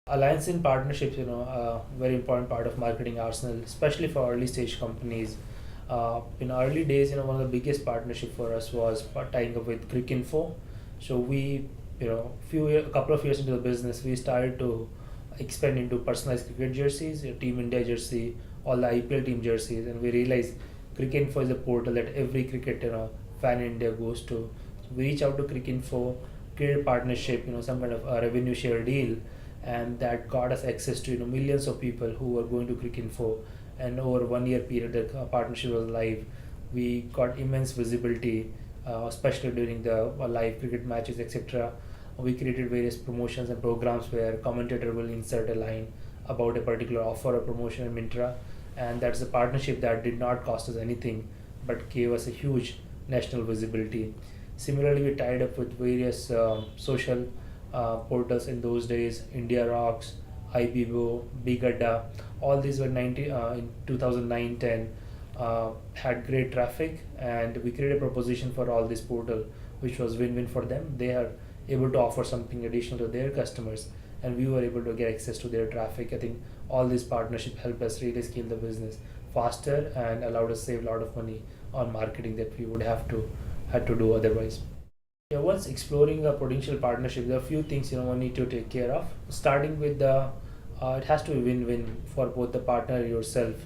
Alliance and partnerships, a very important part of marketing arsenal, especially for early stage companies. In early days, one of the biggest partnership for us was tying up with Cricinfo. So we, a couple of years into the business, we started to expand into personalized cricket jerseys, Team India jersey, all the IPL team jerseys, and we realized Cricinfo is a portal that every cricket fan in India goes to. So we reach out to Cricinfo, create a partnership, some kind of a revenue share deal, and that got us access to millions of people who were going to Cricinfo. And over 1 year period, the partnership was live. We got immense visibility, especially during the live cricket matches, etc. We created various promotions and programs where commentator will insert a line about a particular offer or promotion in Mintra, and that's a partnership that did not cost us anything but gave us a huge national visibility. Similarly, we tied up with various social portals in those days: India Rocks, IBBO, Big Adda. All these were in 2009-10, had great traffic, and we created a proposition for all this portal, which was win-win for them. They are able to offer something additional to their customers, and we were able to get access to their traffic. I think all this partnership helped us really scale the business faster and allowed us to save a lot of money on marketing that we would have to had to do otherwise. Yeah, once exploring a potential partnership, there are a few things one need to take care of. Starting with the, it has to be win-win for both the partner and yourself.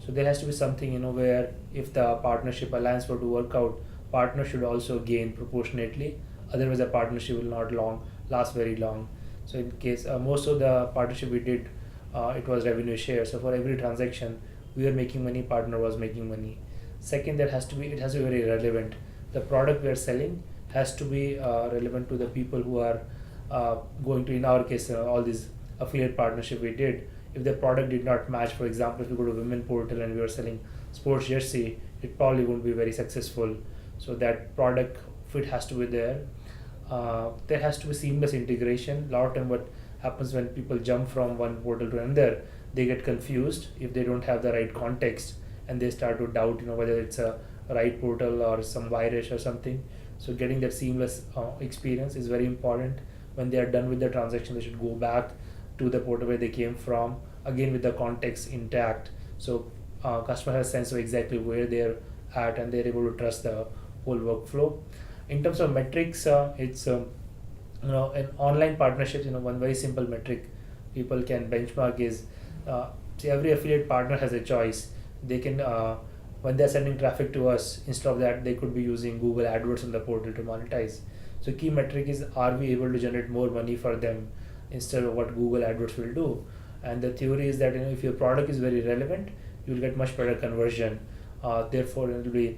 So there has to be something where if the partnership alliance were to work out, partner should also gain proportionately. Otherwise, the partnership will not last very long. So in case most of the partnership we did, it was revenue share. So for every transaction, we were making money, partner was making money. Second, it has to be very relevant. The product we are selling has to be relevant to the people who are going to, in our case, all these affiliate partnership we did. If the product did not match, for example, if you go to women portal and we are selling sports jersey, it probably won't be very successful. So that product fit has to be there. There has to be seamless integration. A lot of time what happens when people jump from one portal to another, they get confused if they don't have the right context, and they start to doubt whether it's a right portal or some virus or something. So getting that seamless experience is very important. When they are done with the transaction, they should go back to the portal where they came from, again with the context intact. So customer has a sense of exactly where they're at, and they're able to trust the whole workflow. In terms of metrics, it's an online partnership. One very simple metric people can benchmark is, see, every affiliate partner has a choice. They can when they're sending traffic to us, instead of that, they could be using Google AdWords on the portal to monetize. So key metric is, are we able to generate more money for them instead of what Google AdWords will do? And the theory is that if your product is very relevant, you'll get much better conversion. Therefore,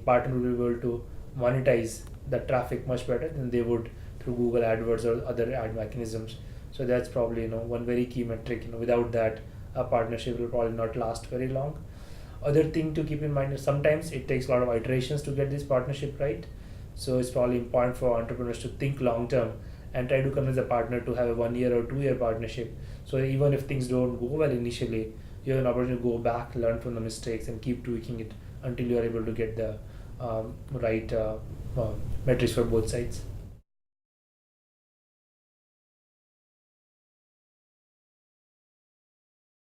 partner will be able to monetize the traffic much better than they would through Google AdWords or other ad mechanisms. So that's probably one very key metric. Without that, a partnership will probably not last very long. Other thing to keep in mind is sometimes it takes a lot of iterations to get this partnership right. So it's probably important for entrepreneurs to think long term and try to convince a partner to have a 1 year or 2 year partnership. So even if things don't go well initially, you have an opportunity to go back, learn from the mistakes, and keep tweaking it until you are able to get the right metrics for both sides.